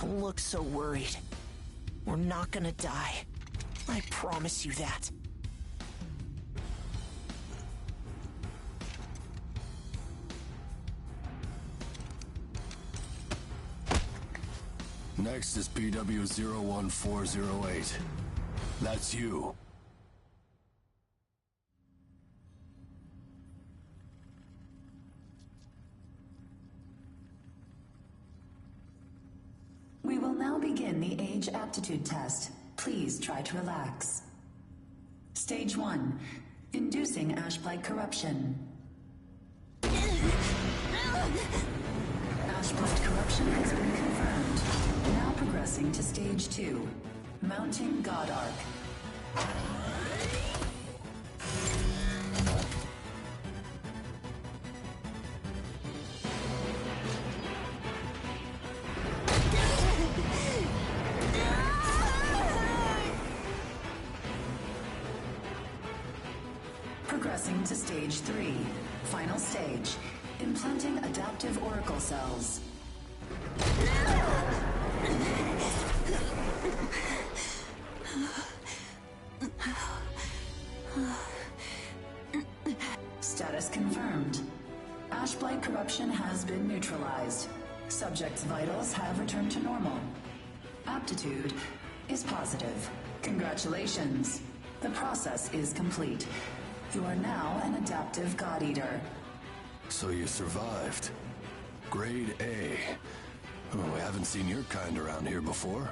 Don't look so worried. We're not gonna die. I promise you that. Next is PW01408. That's you. We will now begin the age aptitude test. Please try to relax. Stage 1. Inducing Ashblight corruption. Ashblight corruption has been confirmed. Now progressing to Stage 2. Mounting God Arc. Progressing to Stage 3. Final stage. Implanting adaptive oracle cells. Status confirmed. Ashblight corruption has been neutralized. Subject's vitals have returned to normal. Aptitude is positive. Congratulations. The process is complete. You are now an adaptive God Eater. So you survived. Grade A. Oh, I haven't seen your kind around here before.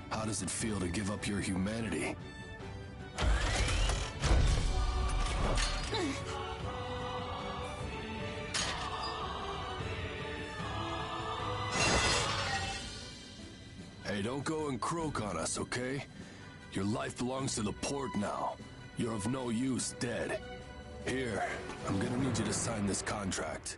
How does it feel to give up your humanity? Hey, don't go and croak on us, okay? Your life belongs to the port now. You're of no use, dead. Here, I'm gonna need you to sign this contract.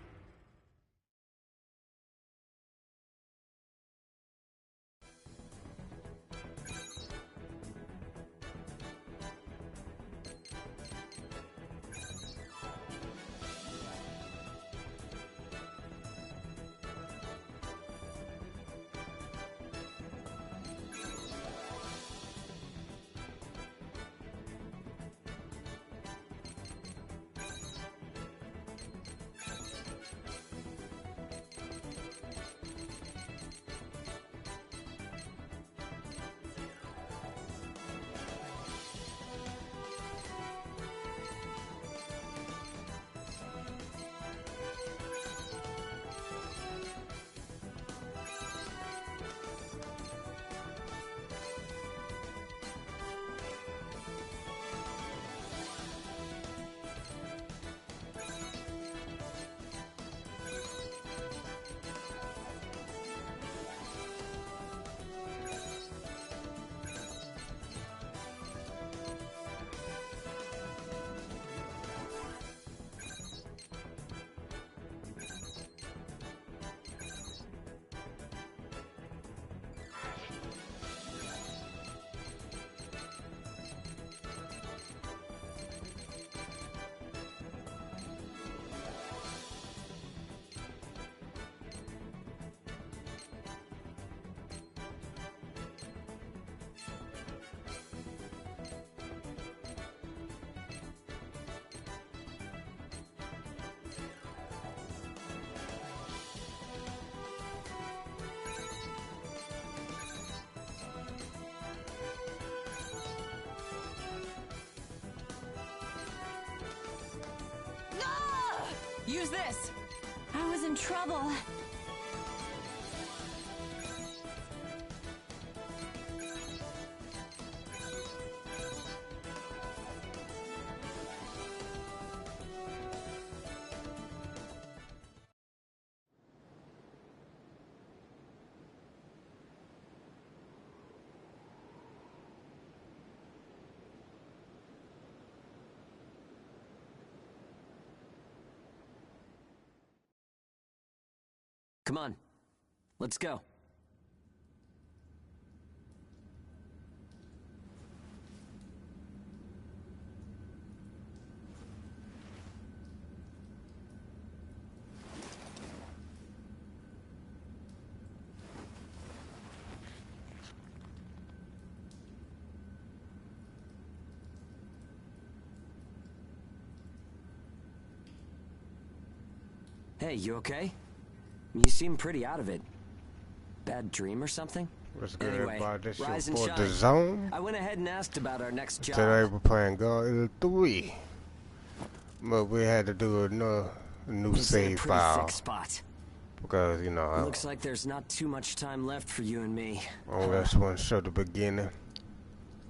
Use this! I was in trouble. Come on, let's go. Hey, you okay? You seem pretty out of it. Bad dream or something? What's good, Anyway, everybody? This rise is and for the shine. zone. I went ahead and asked about our next job. Today we're playing God 3. But we had to do another new It's in a save pretty file. thick spot. Because, you know, Looks like there's not too much time left for you and me. unless one show the beginning.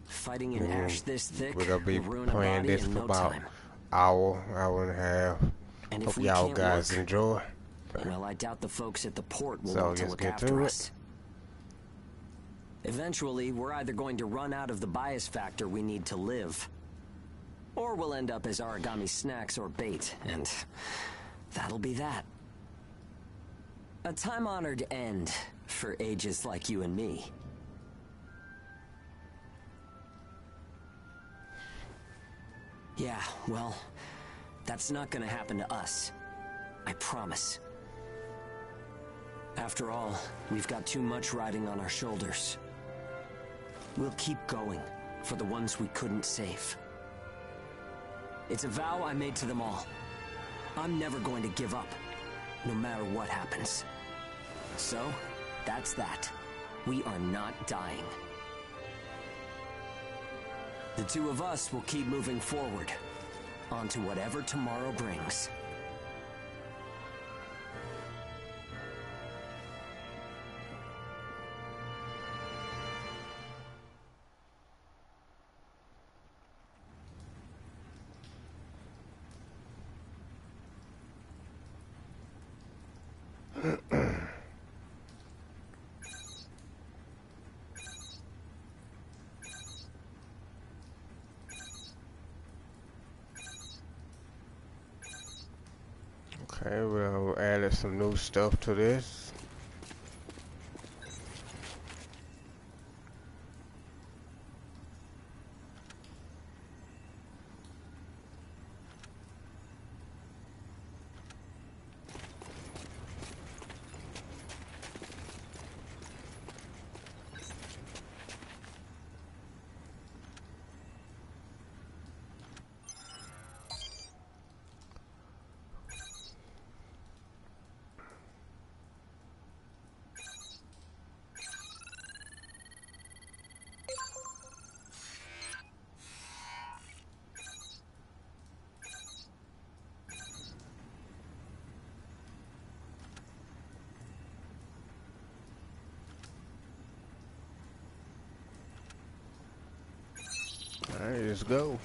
Fighting an ash this thick We're gonna be will ruin a playing body this in for no about time. hour and a half. And if Hope we y'all can't guys look, enjoy. well, I doubt the folks at the port will So want to let's look get after to it. us. Eventually, we're either going to run out of the bias factor we need to live, or we'll end up as origami snacks or bait, and that'll be that. A time-honored end for ages like you and me. Yeah, well, that's not gonna happen to us. I promise. After all, we've got too much riding on our shoulders. We'll keep going for the ones we couldn't save. It's a vow I made to them all. I'm never going to give up, no matter what happens. So, that's that. We are not dying. The two of us will keep moving forward, onto whatever tomorrow brings. Okay, we added some new stuff to this. Alright, let's go.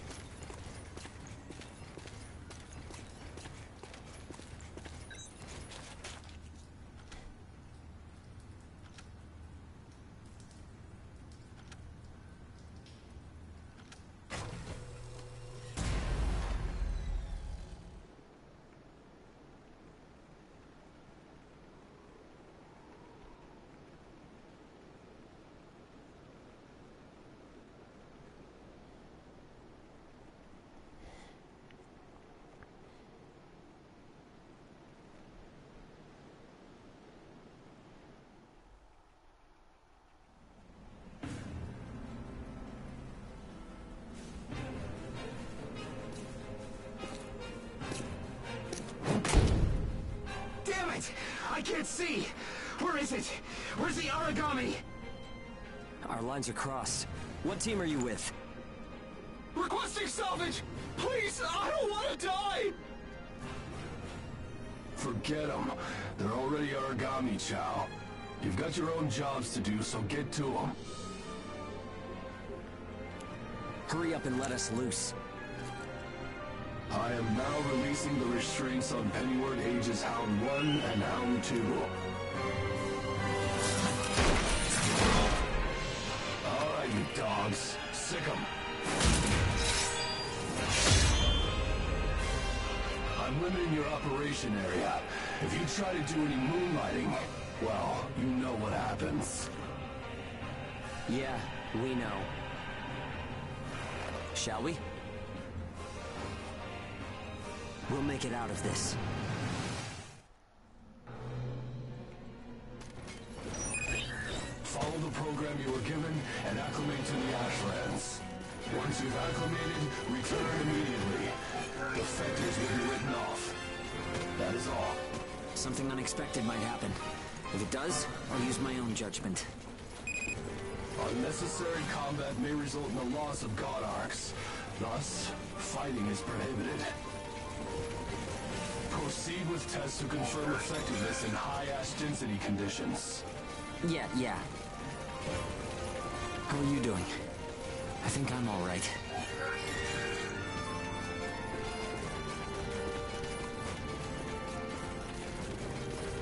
Damn it! I can't see! Where is it? Where's the origami? Our lines are crossed. What team are you with? Requesting salvage! Please, I don't want to die! Forget them. They're already origami, Chow. You've got your own jobs to do, so get to them. Hurry up and let us loose. I am now releasing the restraints on Pennyward Ages Hound 1 and Hound 2. Alright, you dogs. Sick 'em. I'm limiting your operation area. If you try to do any moonlighting, well, you know what happens. Yeah, we know. Shall we? We'll make it out of this. Follow the program you were given and acclimate to the Ashlands. Once you've acclimated, return immediately. Defectors will be written off. That is all. Something unexpected might happen. If it does, I'll use my own judgment. Unnecessary combat may result in the loss of god arcs. Thus, fighting is prohibited. Proceed with tests to confirm effectiveness in high ash density conditions. Yeah. How are you doing? I think I'm all right.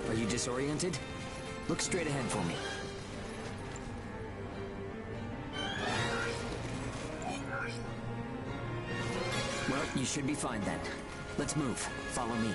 Are you disoriented? Look straight ahead for me. Well, you should be fine then. Let's move. Follow me.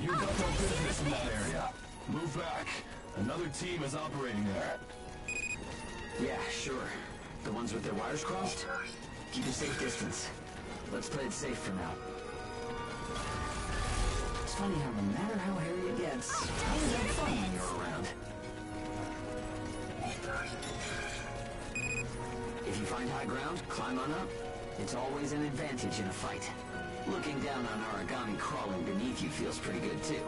You've got no business in that area. Move back. Another team is operating there. Yeah, sure. The ones with their wires crossed? Keep a safe distance. Let's play it safe for now. It's funny how no matter how hairy it gets, it's no fun when you're around. If you find high ground, climb on up. It's always an advantage in a fight. Looking down on origami crawling beneath you feels pretty good, too.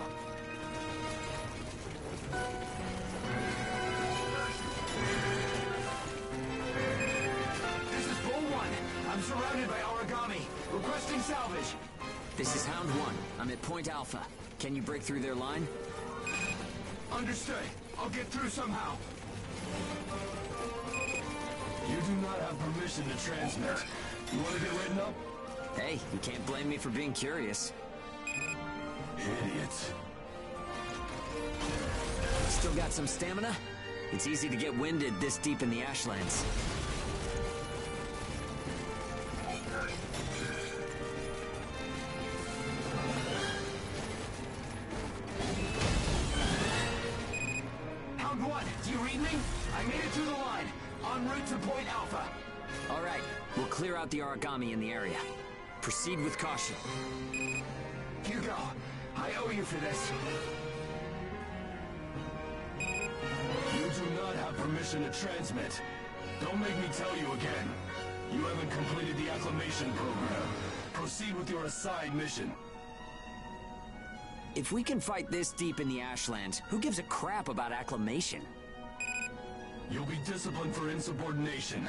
This is Bull 1. I'm surrounded by origami. Requesting salvage. This is Hound 1. I'm at Point Alpha. Can you break through their line? Understood. I'll get through somehow. You do not have permission to transmit. You want to get written up? Hey, you can't blame me for being curious. Idiot. Still got some stamina? It's easy to get winded this deep in the Ashlands. Hound 1, do you read me? I made it through the line. En route to Point Alpha. All right, we'll clear out the origami in the area. Proceed with caution. Hugo, I owe you for this. You do not have permission to transmit. Don't make me tell you again. You haven't completed the acclimation program. Proceed with your assigned mission. If we can fight this deep in the Ashlands, who gives a crap about acclimation? You'll be disciplined for insubordination.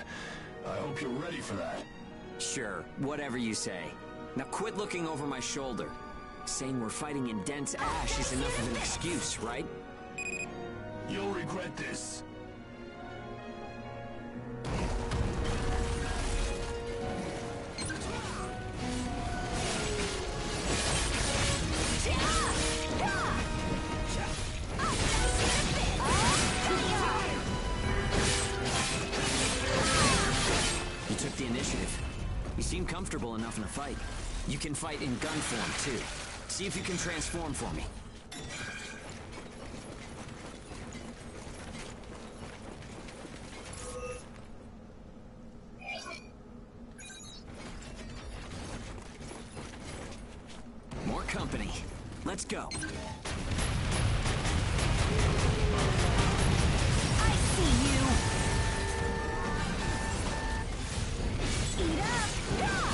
I hope you're ready for that. Sure, whatever you say. Now quit looking over my shoulder. Saying we're fighting in dense ash is enough of an excuse, right? You'll regret this. You took the initiative. You seem comfortable enough in a fight. You can fight in gun form, too. See if you can transform for me. More company. Let's go. I see you! Eat up! Ah!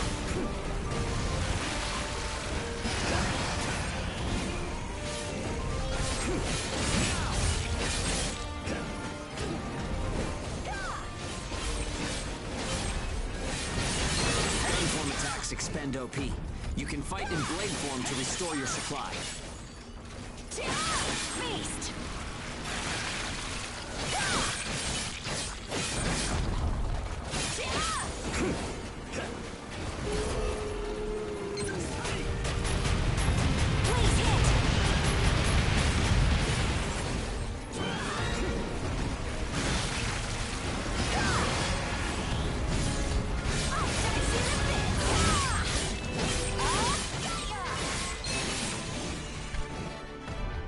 Heavy form attacks expend OP. You can fight in blade form to restore your supply. Beast! Please hit! I'll dice you to bits!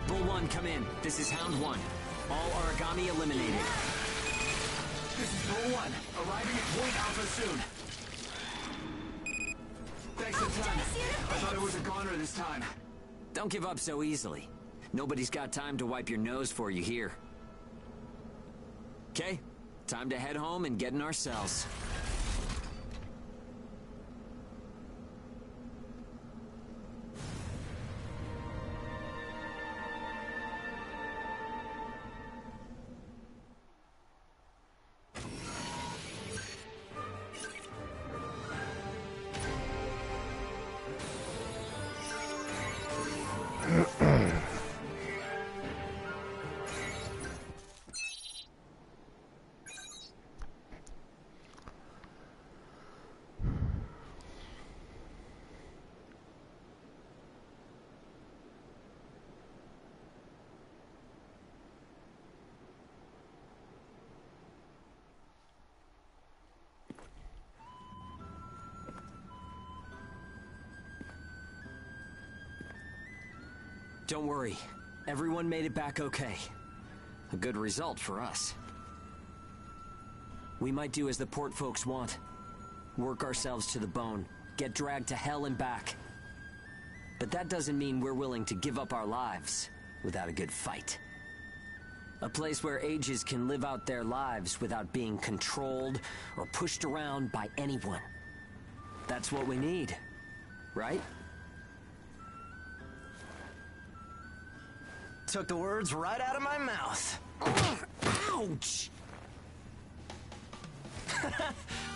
Bull 1, come in. This is Hound 1. All origami eliminated. This is Bull 1, arriving at Point Alpha soon. Thanks a ton. I thought it was a goner this time. Don't give up so easily. Nobody's got time to wipe your nose for you here. Okay, time to head home and get in our cells. Don't worry. Everyone made it back okay. A good result for us. We might do as the port folks want. Work ourselves to the bone. Get dragged to hell and back. But that doesn't mean we're willing to give up our lives without a good fight. A place where ages can live out their lives without being controlled or pushed around by anyone. That's what we need, right? Took the words right out of my mouth. Ouch!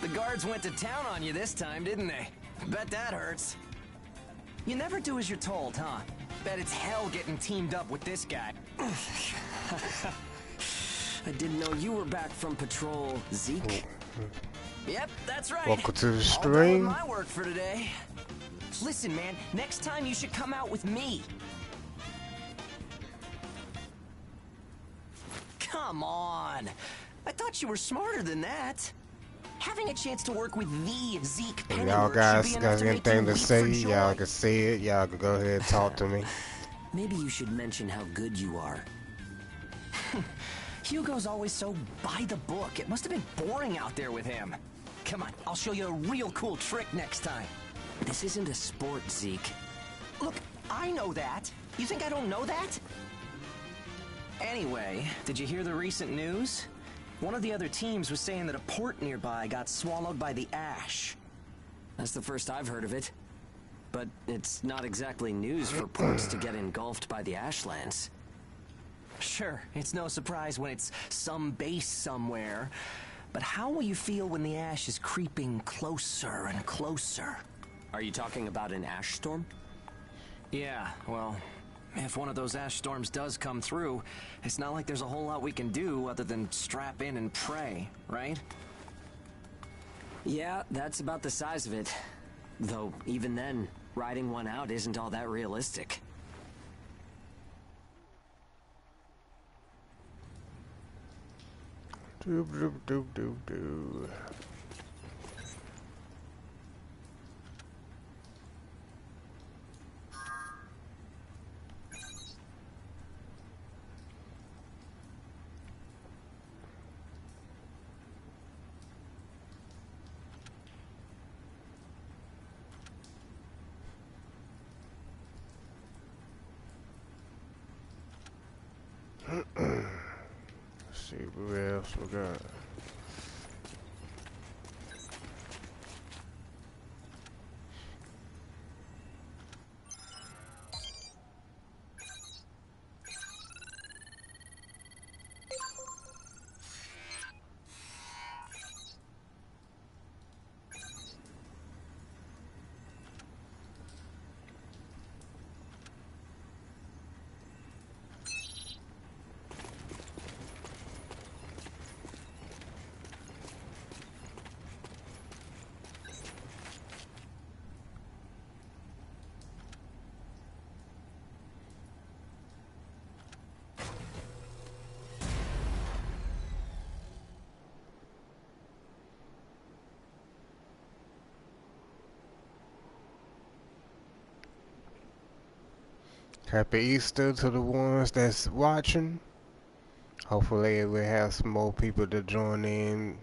The guards went to town on you this time, didn't they? Bet that hurts. You never do as you're told, huh? Bet it's hell getting teamed up with this guy. I didn't know you were back from patrol, Zeke. Yep, that's right. Welcome to the All done with stream. my work for today. Listen, man, next time you should come out with me. Come on. I thought you were smarter than that. Having a chance to work with the Zeke If Pennyworth y'all guys should be got enough to make anything you to leap say, for y'all joy. can say it. Y'all can go ahead and talk to me. Maybe you should mention how good you are. Hugo's always so by the book. It must have been boring out there with him. Come on, I'll show you a real cool trick next time. This isn't a sport, Zeke. Look, I know that. You think I don't know that? Anyway, did you hear the recent news? One of the other teams was saying that a port nearby got swallowed by the ash. That's the first I've heard of it. But it's not exactly news for ports to get engulfed by the ashlands. Sure, it's no surprise when it's some base somewhere. But how will you feel when the ash is creeping closer and closer? Are you talking about an ash storm? Yeah, well, if one of those ash storms does come through, it's not like there's a whole lot we can do other than strap in and pray, right? Yeah, that's about the size of it. Though, even then, riding one out isn't all that realistic. Doop, doop, doop, doop, doop. Let's see what else we got. Happy Easter to the ones that's watching. Hopefully we have some more people to join in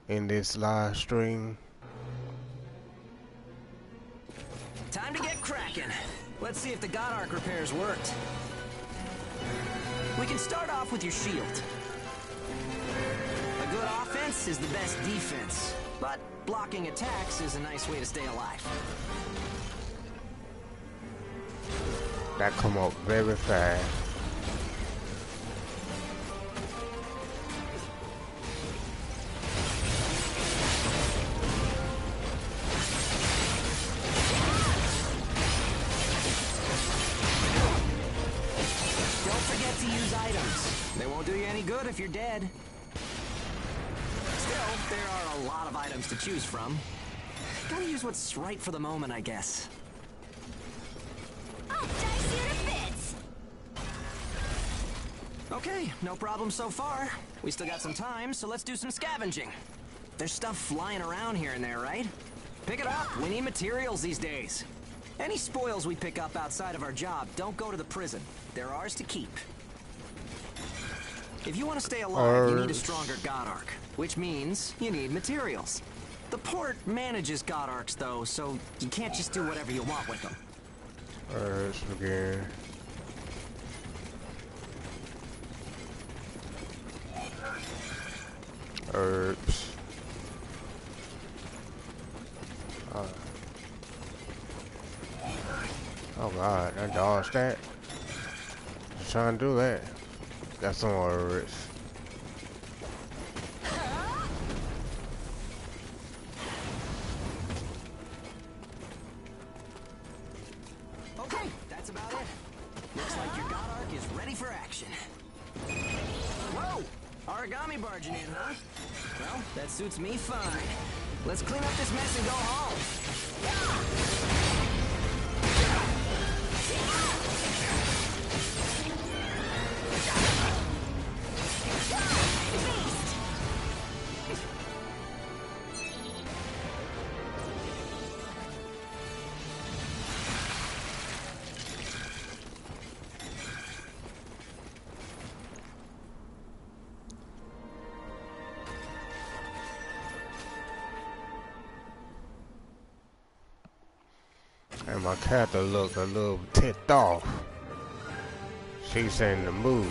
this live stream. Time to get cracking. Let's see if the God Arc repairs worked. We can start off with your shield. A good offense is the best defense, but blocking attacks is a nice way to stay alive. That come up very fast. They won't do you any good if you're dead. Still, there are a lot of items to choose from. Gotta use what's right for the moment, I guess. I'll dice you to bits! Okay, no problem so far. We still got some time, so let's do some scavenging. There's stuff flying around here and there, right? Pick it up. We need materials these days. Any spoils we pick up outside of our job don't go to the prison. They're ours to keep. If you want to stay alive, you need a stronger God Arc, which means you need materials. The port manages God Arcs, though, so you can't just do whatever you want with them. Let's begin. Herbs. Oh god, I dodged that. Just trying to do that. Got some herbs. Okay, that's about it. Looks like your God Arc is ready for action. Whoa! Origami barging in, huh? Well, that suits me fine. Let's clean up this mess and go home. And my cat looked a little ticked off. She's in the mood.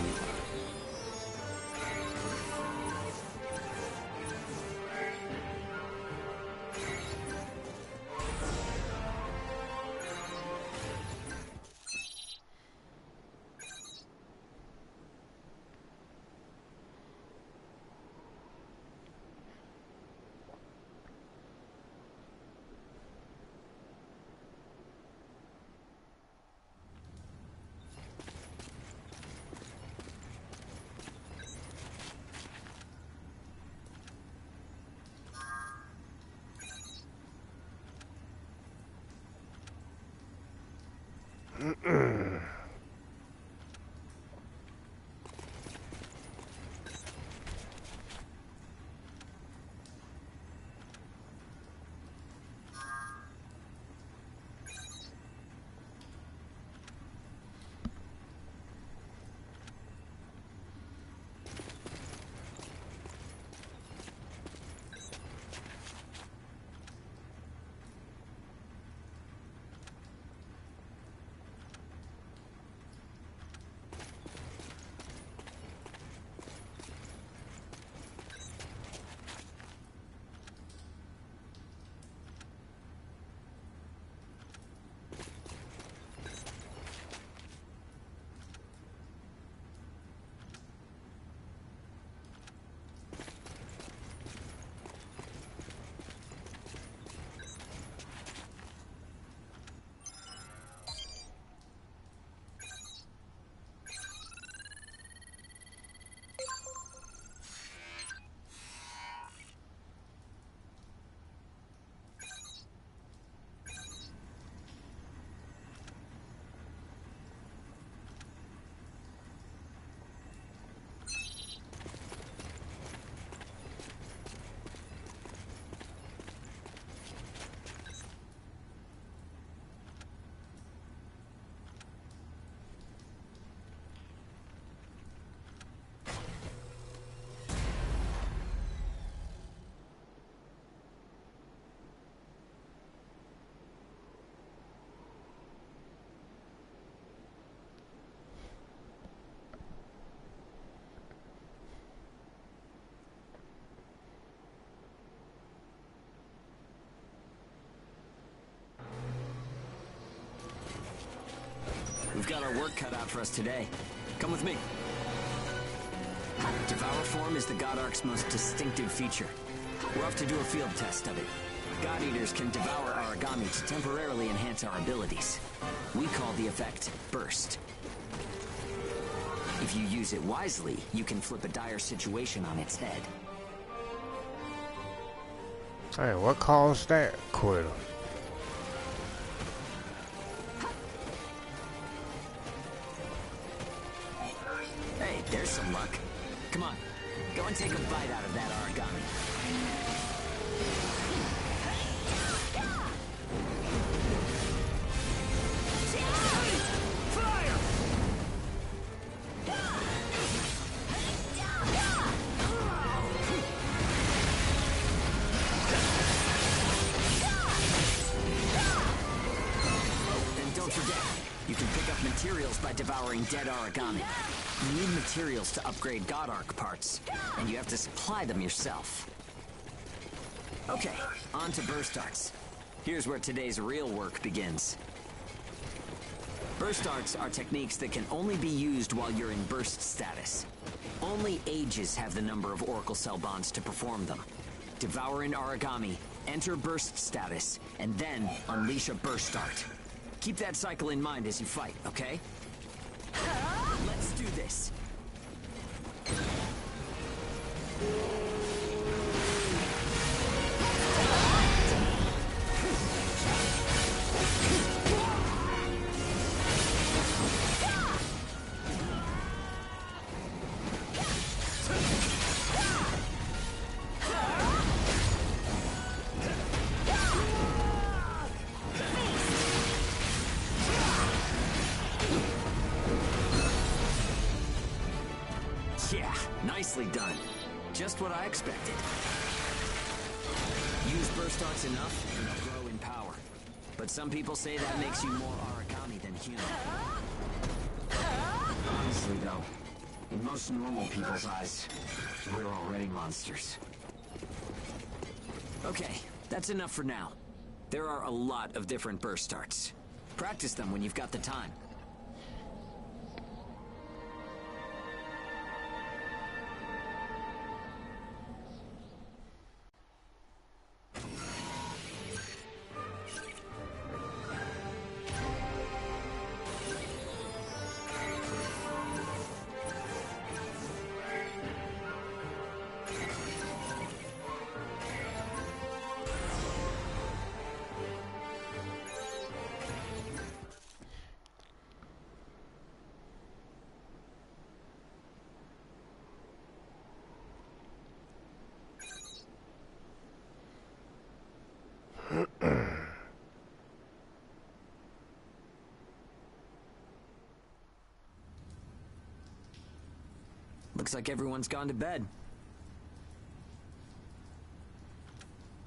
got our work cut out for us today. Come with me. Devour form is the God Ark's most distinctive feature. We're off to do a field test of it. God Eaters can devour origami to temporarily enhance our abilities. We call the effect Burst. If you use it wisely, you can flip a dire situation on its head. Hey, what caused that, Quitter? Hey, there's some luck. Come on, go and take a bite out of that origami. Materials by devouring dead origami. You need materials to upgrade God Arc parts, and you have to supply them yourself. Okay, on to burst arts. Here's where today's real work begins. Burst arts are techniques that can only be used while you're in burst status. Only Ages have the number of Oracle Cell bonds to perform them. Devour an origami, enter burst status, and then unleash a burst art. Keep that cycle in mind as you fight, okay? Let's do this. Yeah, nicely done. Just what I expected. Use burst arts enough, and they'll grow in power. But some people say that makes you more origami than human. Honestly, though, in most normal people's eyes, we're already monsters. Okay, that's enough for now. There are a lot of different burst arts. Practice them when you've got the time. Looks like everyone's gone to bed.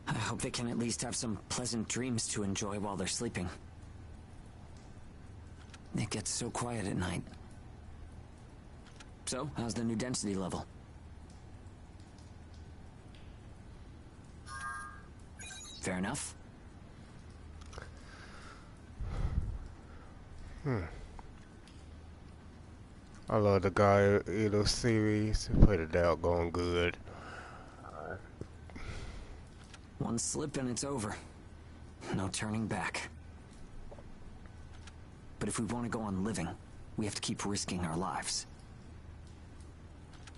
I hope they can at least have some pleasant dreams to enjoy while they're sleeping. It gets so quiet at night. So, how's the new density level? Fair enough. I love the God Eater series. Pretty doggone good. One slip and it's over. No turning back. But if we want to go on living, we have to keep risking our lives.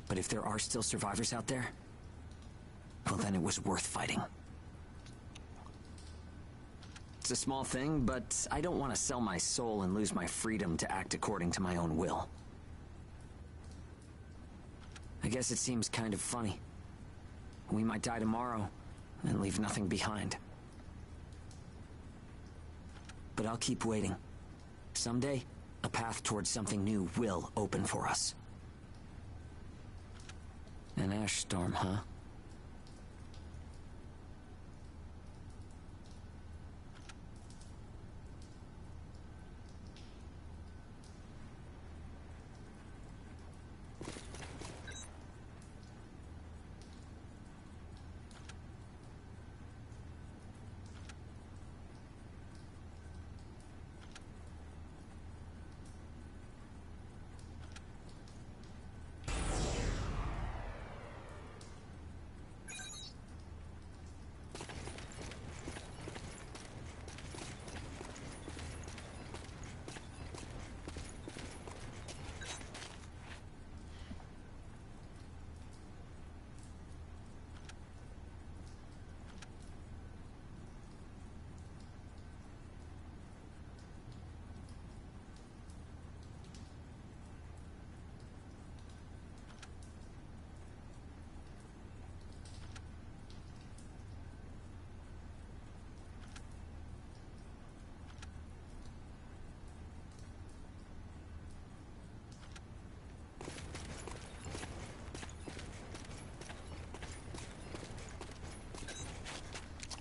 But if there are still survivors out there, well, then it was worth fighting. It's a small thing, but I don't want to sell my soul and lose my freedom to act according to my own will. I guess it seems kind of funny. We might die tomorrow and leave nothing behind. But I'll keep waiting. Someday, a path towards something new will open for us. An ash storm, huh?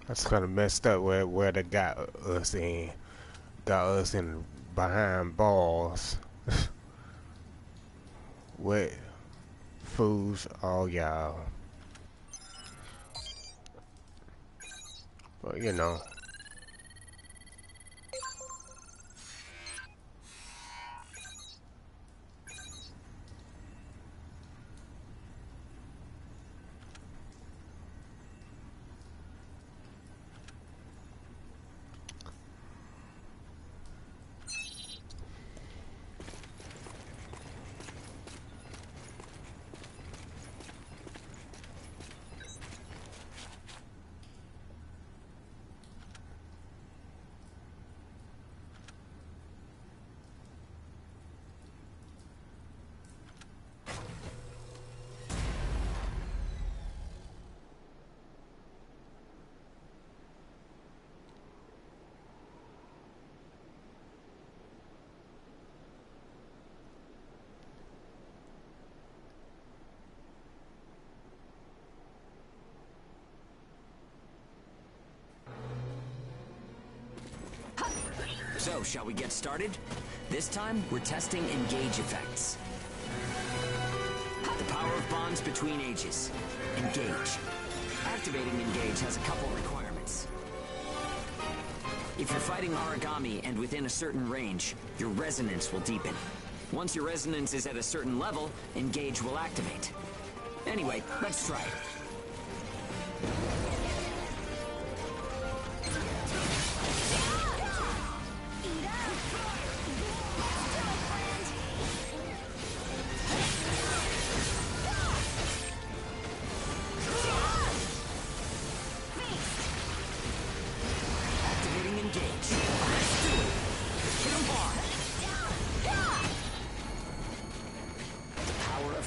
That's kind of messed up where they got us in. Got us in behind bars. Wet fools, all y'all. But you know. So, shall we get started? This time, we're testing engage effects. The power of bonds between ages. Engage. Activating engage has a couple requirements. If you're fighting origami and within a certain range, your resonance will deepen. Once your resonance is at a certain level, engage will activate. Anyway, let's try it.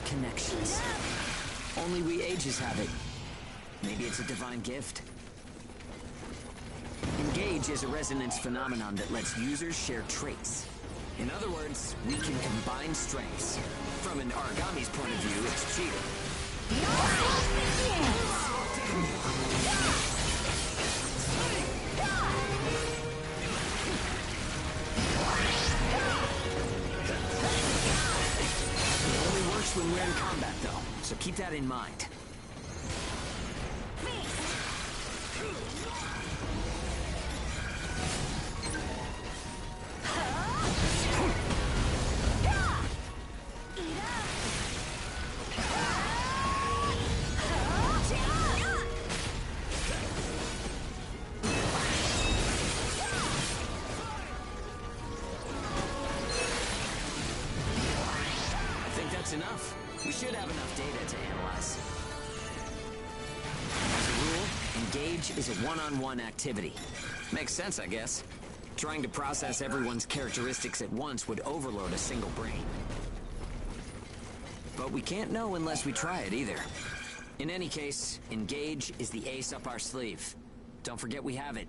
Connections. Only we ages have it. Maybe it's a divine gift. Engage is a resonance phenomenon that lets users share traits. In other words, we can combine strengths. From an origami's point of view, it's cheating. When we're in combat, though, so keep that in mind. Enough. We should have enough data to analyze. As a rule, engage is a one-on-one activity. Makes sense, I guess. Trying to process everyone's characteristics at once would overload a single brain. But we can't know unless we try it either. In any case, engage is the ace up our sleeve. Don't forget we have it.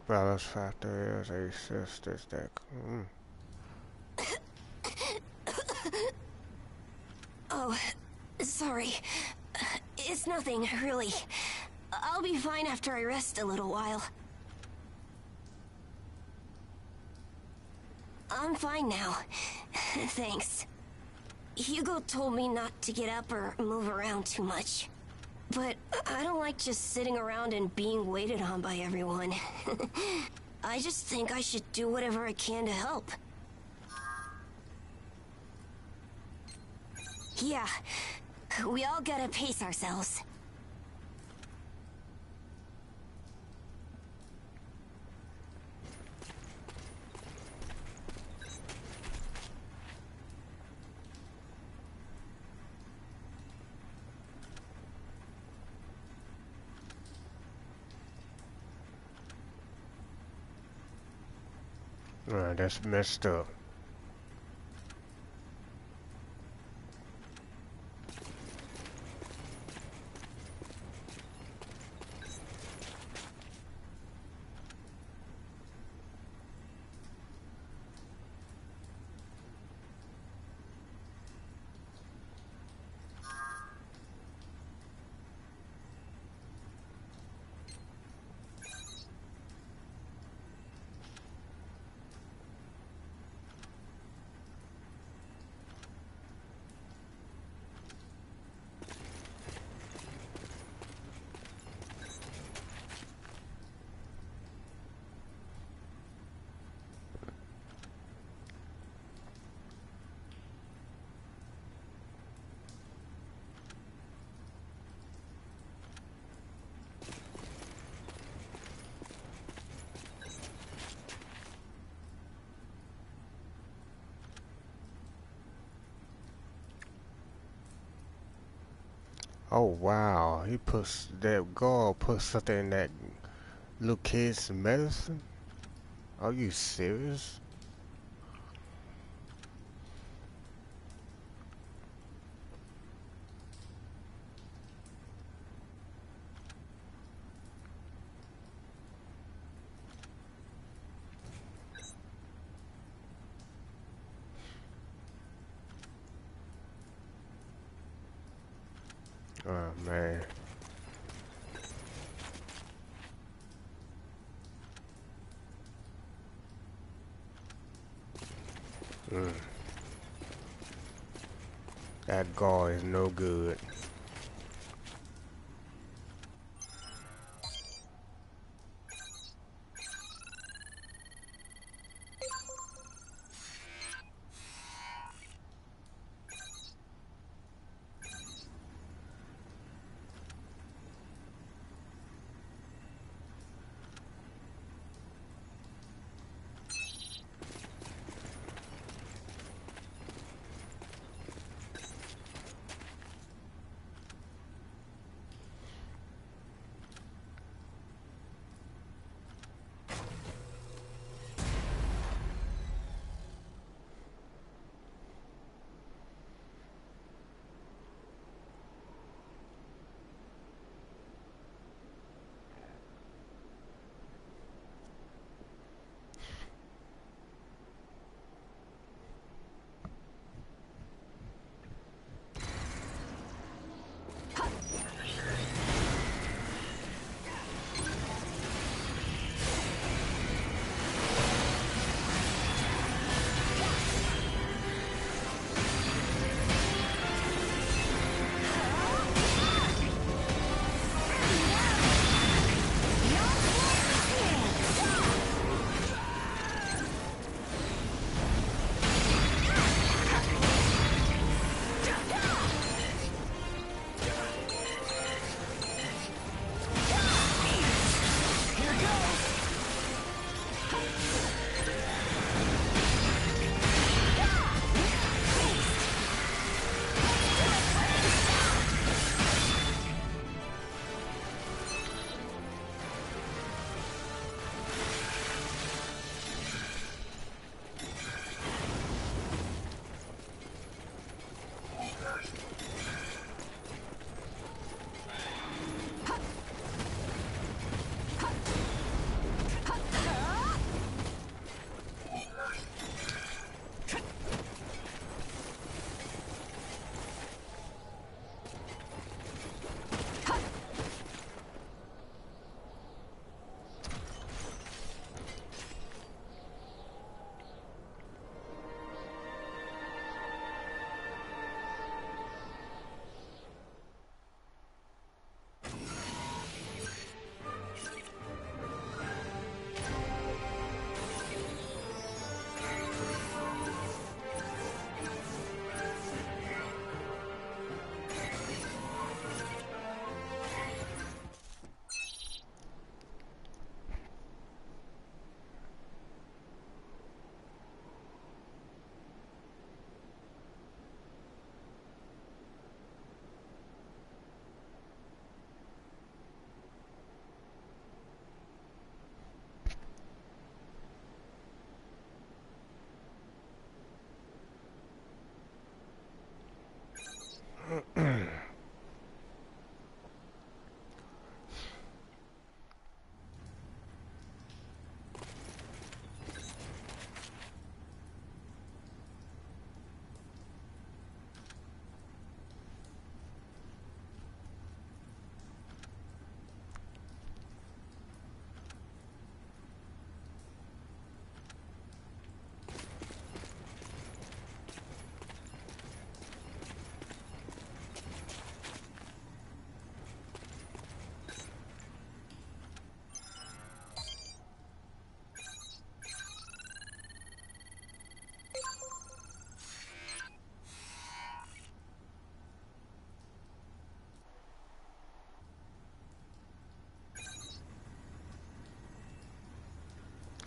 Brothers factor is a sister's deck. Oh, sorry. It's nothing, really. I'll be fine after I rest a little while. I'm fine now. Thanks. Hugo told me not to get up or move around too much. But I don't like just sitting around and being waited on by everyone. I just think I should do whatever I can to help. Yeah, we all gotta pace ourselves. That's messed up. Oh wow, he puts that guard put something in that little kid's medicine? Are you serious? Oh man. That guard is no good.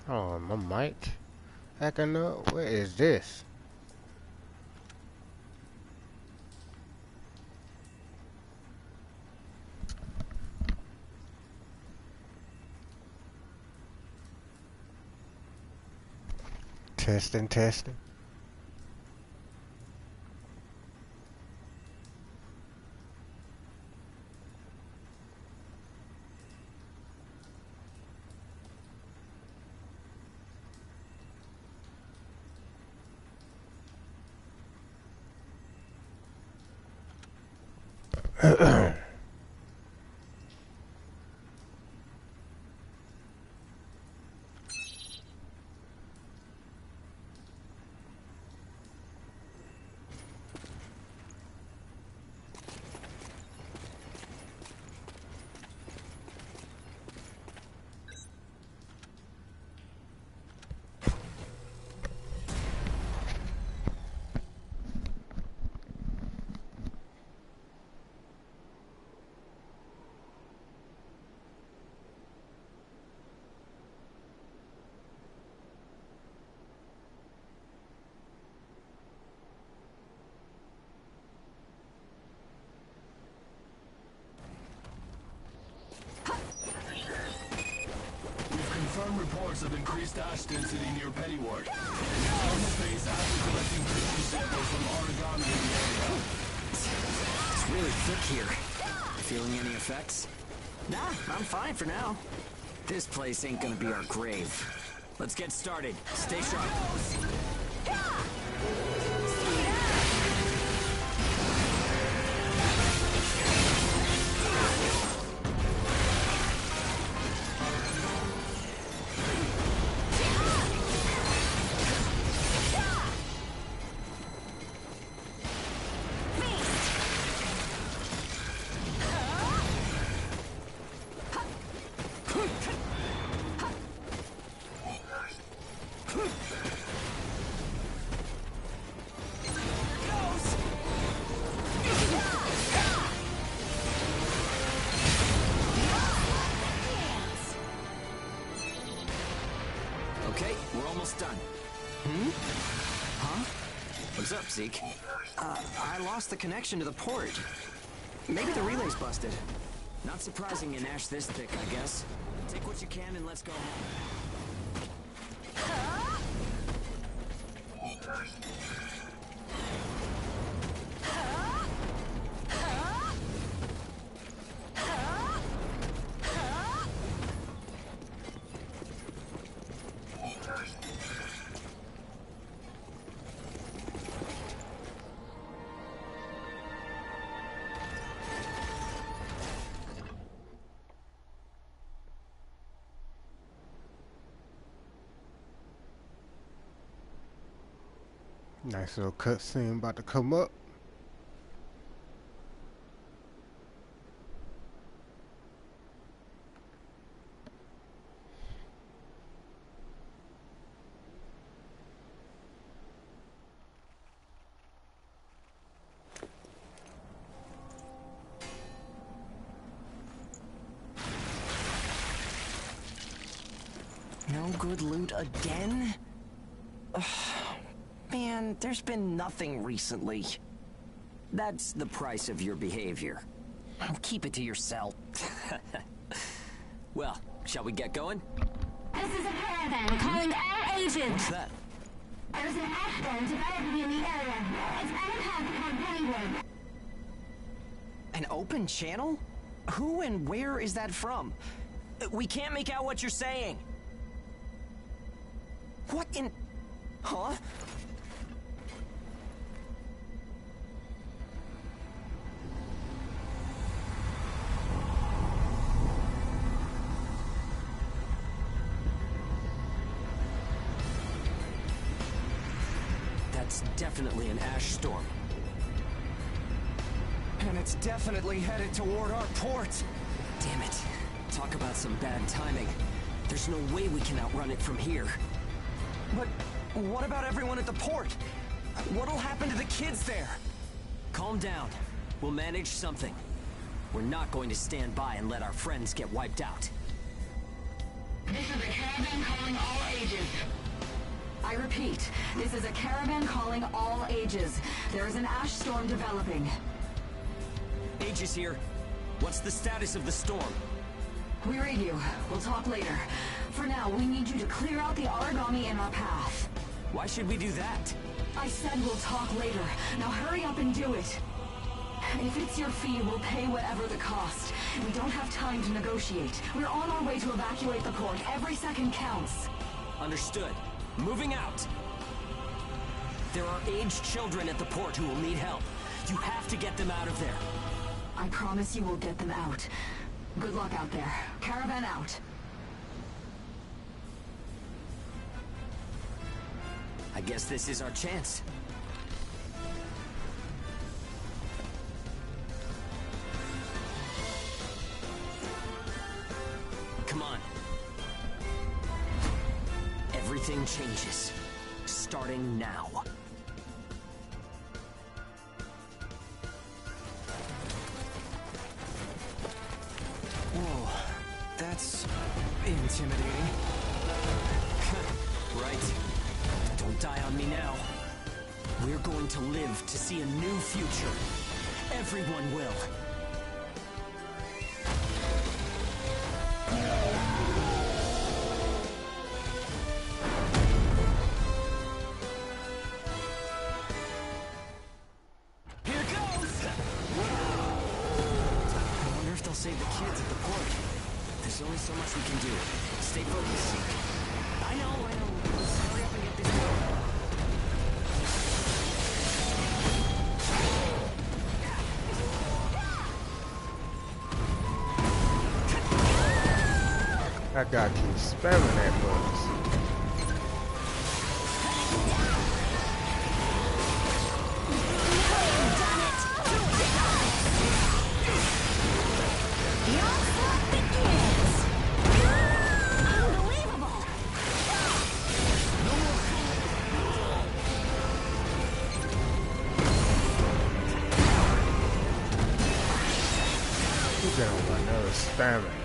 Oh, my mic acting up. What is this? Testing, testing. Confirmed reports of increased ash density near Pennyward. Normal phase after collecting tissue samples from origami in the area. It's really thick here. Feeling any effects? Nah, I'm fine for now. This place ain't gonna be our grave. Let's get started. Stay sharp. Okay, we're almost done. Huh? What's up, Zeke? I lost the connection to the port. Maybe the relay's busted. Not surprising in ash this thick, I guess. Take what you can and let's go home. Nice little cutscene about to come up. No good loot again? Ugh. Man, there's been nothing recently. That's the price of your behavior. Keep it to yourself. Well, shall we get going? This is a caravan calling air agent. What's that? There's an ash dome developing in the area. It's unpacked on Pennyward. An open channel? Who and where is that from? We can't make out what you're saying. What in... Huh? That's definitely an ash storm. And it's definitely headed toward our port. Damn it. Talk about some bad timing. There's no way we can outrun it from here. But what about everyone at the port? What'll happen to the kids there? Calm down. We'll manage something. We're not going to stand by and let our friends get wiped out. This is a caravan calling all ages. I repeat, this is a caravan calling all ages. There is an ash storm developing. Aegis here. What's the status of the storm? We read you. We'll talk later. For now, we need you to clear out the origami in our path. Why should we do that? I said we'll talk later. Now hurry up and do it. If it's your fee, we'll pay whatever the cost. We don't have time to negotiate. We're on our way to evacuate the port. Every second counts. Understood. Moving out. There are aged children at the port who will need help. You have to get them out of there. I promise you we'll get them out. Good luck out there. Caravan out. I guess this is our chance. Come on. Everything changes. Starting now. Whoa, that's intimidating. Right. Don't die on me now. We're going to live to see a new future. Everyone will. Here goes! I wonder if they'll save the kids at the port. There's only so much we can do. Stay focused, Zeke. I know. Let's hurry up and get this going. I gotta keep spamming that button. Get on my nose, spamming.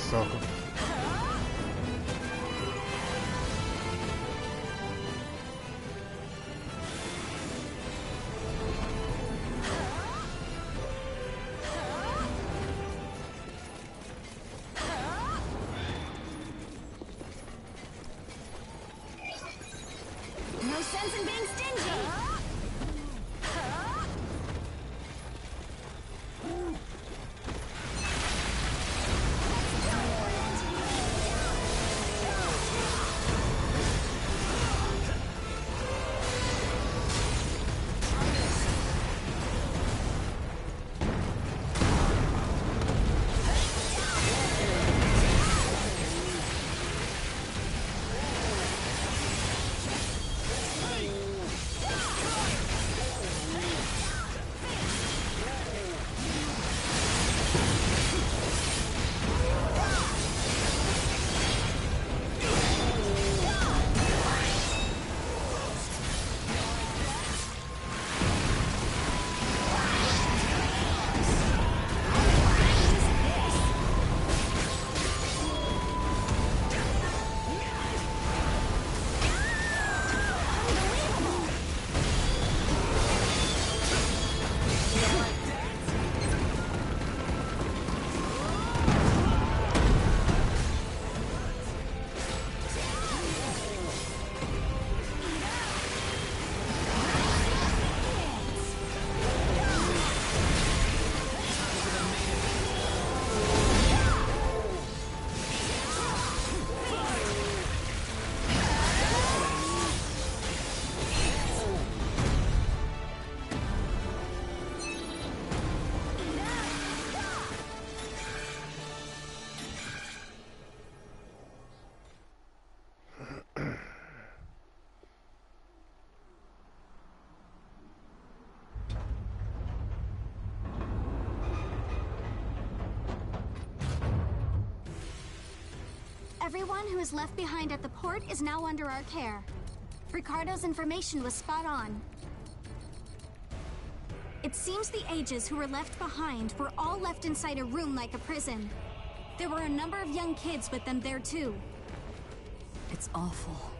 sucker. Everyone who is left behind at the port is now under our care. Ricardo's information was spot on. It seems the ages who were left behind were all left inside a room like a prison. There were a number of young kids with them there too. It's awful.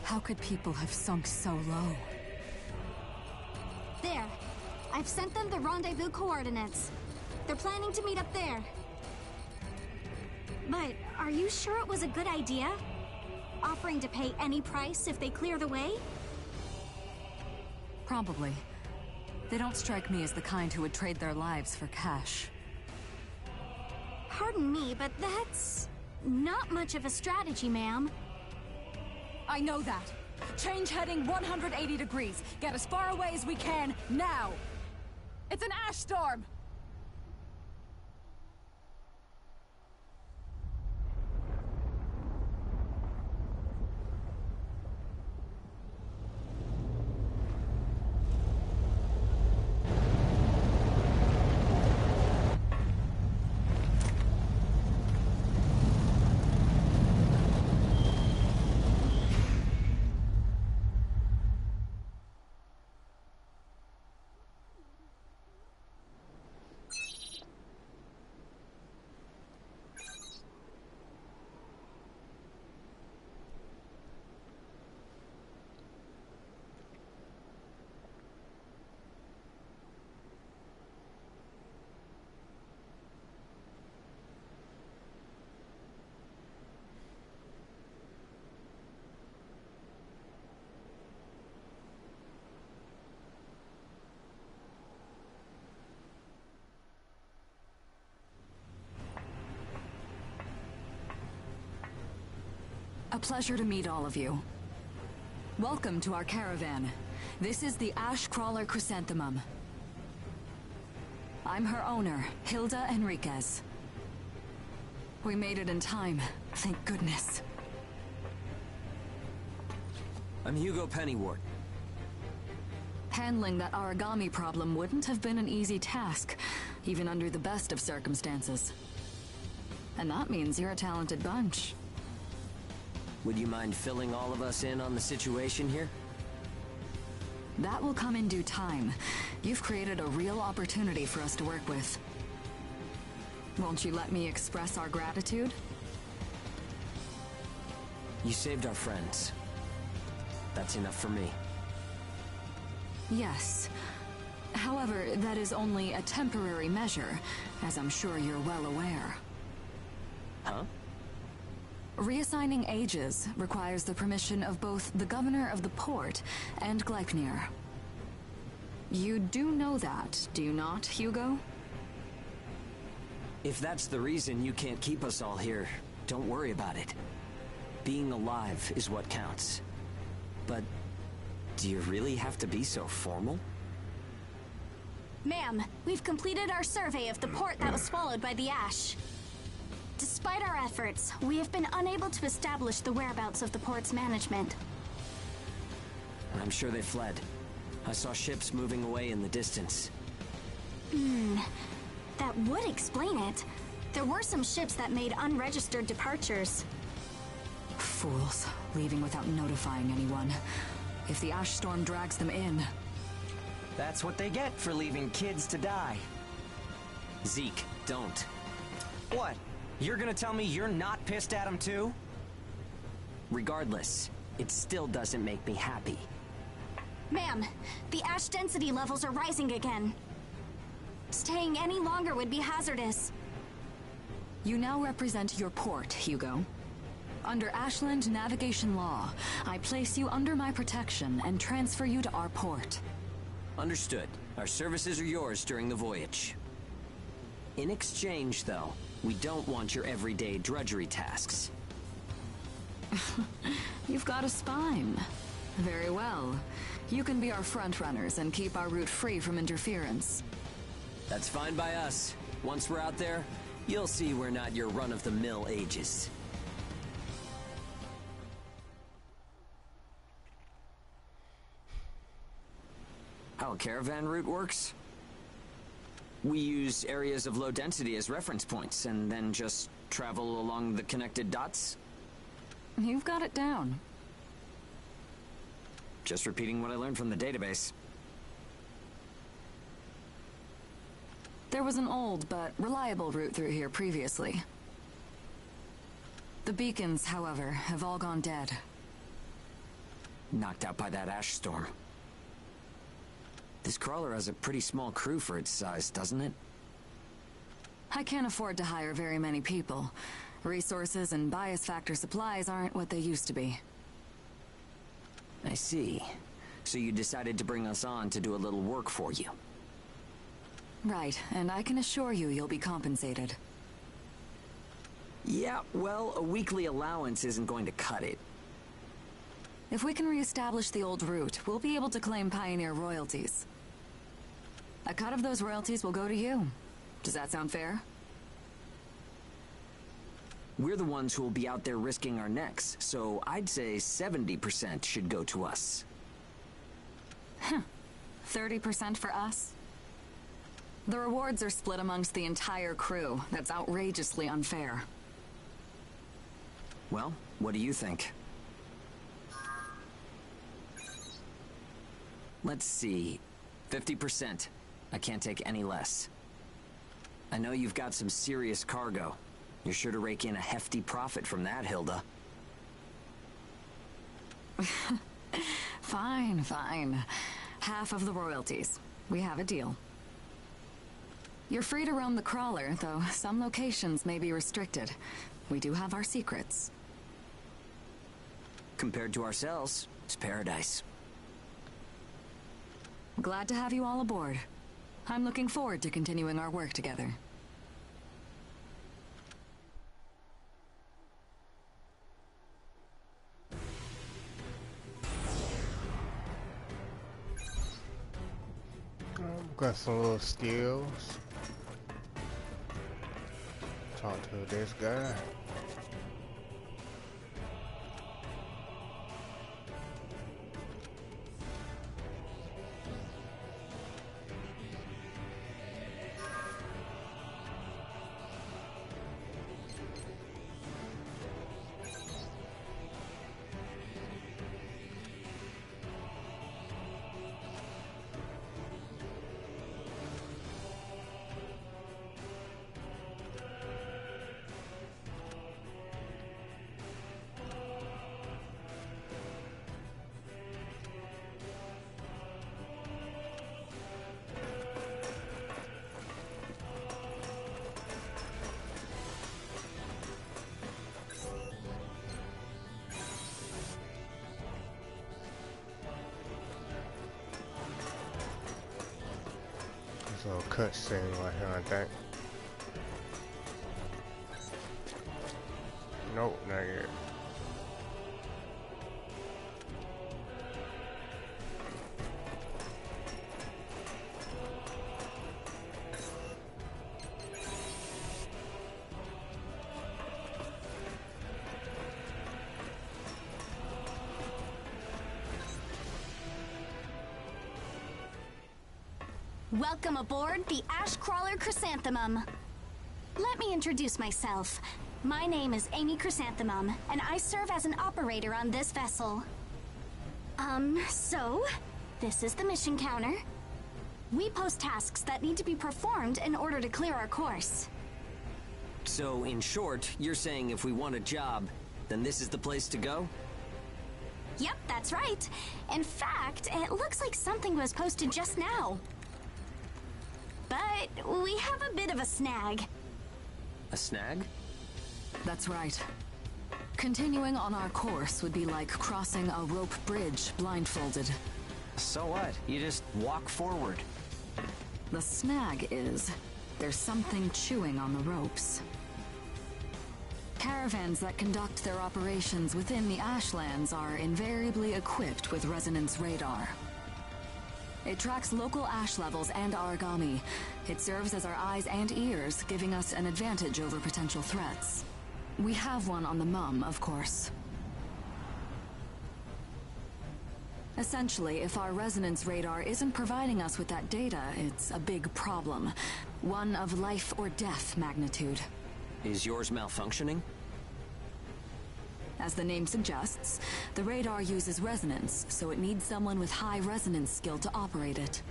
How could people have sunk so low? There. I've sent them the rendezvous coordinates. They're planning to meet up there. But are you sure it was a good idea? Offering to pay any price if they clear the way? Probably. They don't strike me as the kind who would trade their lives for cash. Pardon me, but that's not much of a strategy, ma'am. I know that. Change heading 180 degrees. Get as far away as we can, now! It's an ash storm! A pleasure to meet all of you. Welcome to our caravan. This is the Ash Crawler Chrysanthemum. I'm her owner, Hilda Enriquez. We made it in time, thank goodness. I'm Hugo Pennywort. Handling that origami problem wouldn't have been an easy task, even under the best of circumstances. And that means you're a talented bunch. Would you mind filling all of us in on the situation here? That will come in due time. You've created a real opportunity for us to work with. Won't you let me express our gratitude? You saved our friends. That's enough for me. Yes. However, that is only a temporary measure, as I'm sure you're well aware. Huh? Reassigning ages requires the permission of both the governor of the port and Gleipnir. You do know that, do you not, Hugo? If that's the reason you can't keep us all here, don't worry about it. Being alive is what counts. But do you really have to be so formal? Ma'am, we've completed our survey of the port that was swallowed by the ash. Despite our efforts, we have been unable to establish the whereabouts of the port's management. I'm sure they fled. I saw ships moving away in the distance. That would explain it. There were some ships that made unregistered departures. Fools, leaving without notifying anyone. If the ash storm drags them in... That's what they get for leaving kids to die. Zeke, don't. What? You're gonna tell me you're not pissed at him too? Regardless, it still doesn't make me happy. Ma'am, the ash density levels are rising again. Staying any longer would be hazardous. You now represent your port, Hugo. Under Ashland navigation law, I place you under my protection and transfer you to our port. Understood. Our services are yours during the voyage. In exchange, though, we don't want your everyday drudgery tasks. You've got a spine. Very well. You can be our front runners and keep our route free from interference. That's fine by us. Once we're out there, you'll see we're not your run-of-the-mill ages. How a caravan route works? We use areas of low density as reference points, and then just travel along the connected dots? You've got it down. Just repeating what I learned from the database. There was an old but reliable route through here previously. The beacons, however, have all gone dead. Knocked out by that ash storm. This crawler has a pretty small crew for its size, doesn't it? I can't afford to hire very many people. Resources and bias factor supplies aren't what they used to be. I see. So you decided to bring us on to do a little work for you. Right, and I can assure you you'll be compensated. Yeah, well, a weekly allowance isn't going to cut it. If we can reestablish the old route, we'll be able to claim Pioneer royalties. A cut of those royalties will go to you. Does that sound fair? We're the ones who will be out there risking our necks, so I'd say 70% should go to us. 30% for us? The rewards are split amongst the entire crew. That's outrageously unfair. Well, what do you think? Let's see. 50%. I can't take any less. I know you've got some serious cargo. You're sure to rake in a hefty profit from that, Hilda. Fine, fine. Half of the royalties. We have a deal. You're free to roam the crawler, though some locations may be restricted. We do have our secrets. Compared to ourselves, it's paradise. Glad to have you all aboard. I'm looking forward to continuing our work together. Got some little skills. Talk to this guy. There's a little cutscene right here, I think. Nope, not yet. Welcome aboard the Ash Crawler Chrysanthemum. Let me introduce myself. My name is Amy Chrysanthemum, and I serve as an operator on this vessel. So, this is the mission counter. We post tasks that need to be performed in order to clear our course. So, in short, you're saying if we want a job, then this is the place to go? Yep, that's right. In fact, it looks like something was posted just now. But we have a bit of a snag. A snag? That's right. Continuing on our course would be like crossing a rope bridge blindfolded. So what? You just walk forward. The snag is, there's something chewing on the ropes. Caravans that conduct their operations within the Ashlands are invariably equipped with resonance radar. It tracks local ash levels and origami. It serves as our eyes and ears, giving us an advantage over potential threats. We have one on the mum, of course. Essentially, if our resonance radar isn't providing us with that data, it's a big problem. One of life or death magnitude. Is yours malfunctioning? As the name suggests, the radar uses resonance, so it needs someone with high resonance skill to operate it.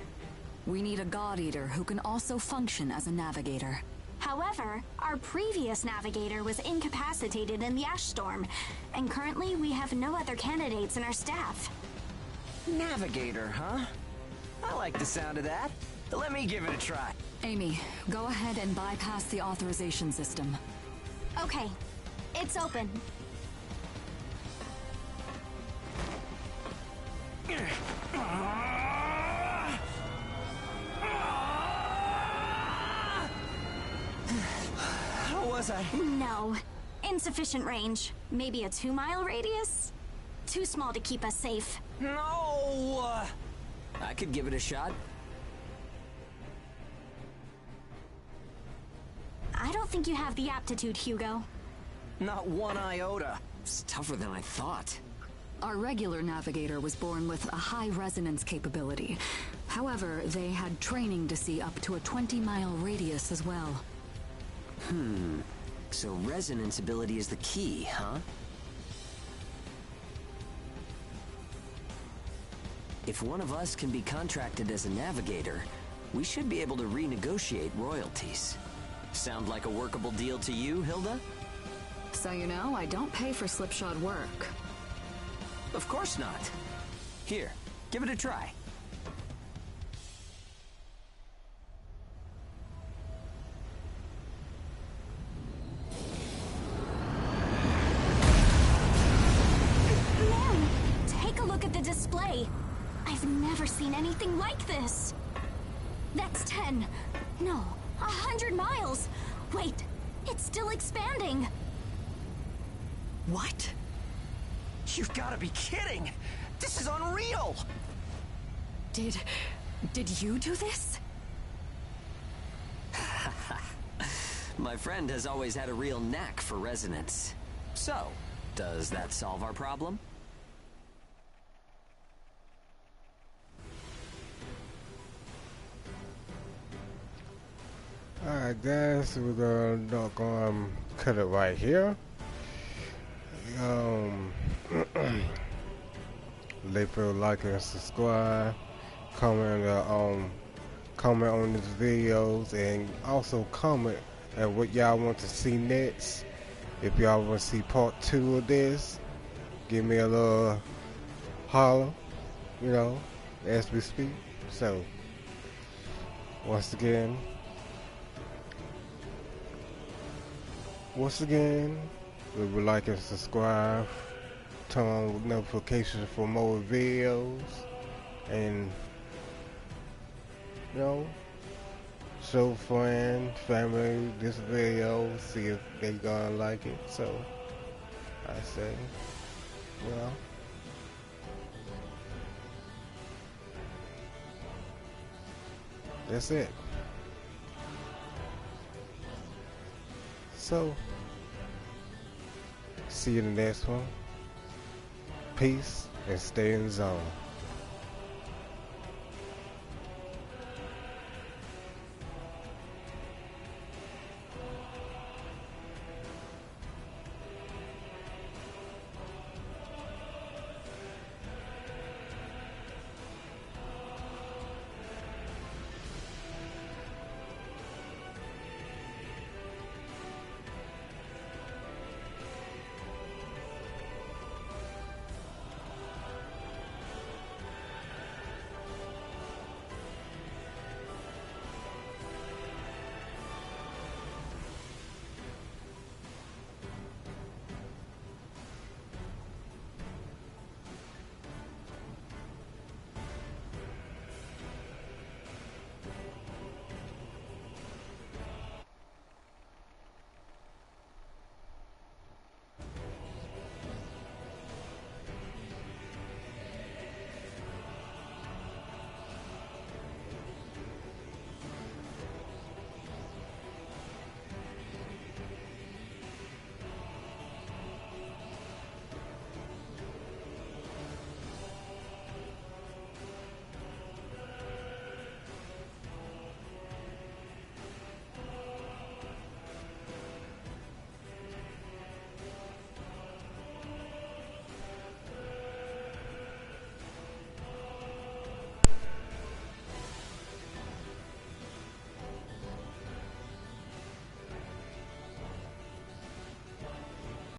We need a God Eater who can also function as a navigator. However, our previous navigator was incapacitated in the ash storm, and currently we have no other candidates in our staff. Navigator, huh? I like the sound of that. Let me give it a try. Amy, go ahead and bypass the authorization system. Okay, it's open. How was I? No. Insufficient range. Maybe a 2-mile radius? Too small to keep us safe. No! I could give it a shot. I don't think you have the aptitude, Hugo. Not one iota. It's tougher than I thought. Our regular navigator was born with a high resonance capability. However, they had training to see up to a 20-mile radius as well. So resonance ability is the key, huh? If one of us can be contracted as a navigator, we should be able to renegotiate royalties. Sound like a workable deal to you, Hilda? So you know, I don't pay for slipshod work. Of course not. Here, give it a try. Ma'am, take a look at the display. I've never seen anything like this. That's 10. No, 100 miles. Wait, it's still expanding. What? You've got to be kidding! This is unreal! Did you do this? My friend has always had a real knack for resonance. So, does that solve our problem? Alright guys, we're gonna cut it right here. Leave a like and subscribe, comment on these videos, and also comment at what y'all want to see next. If y'all want to see part 2 of this, give me a little holler, you know, as we speak. So once again, we would like and subscribe, turn on notifications for more videos, and you know, show friends, family this video, see if they gonna like it. So I say, you know, that's it. So see you in the next one. Peace and stay in the zone.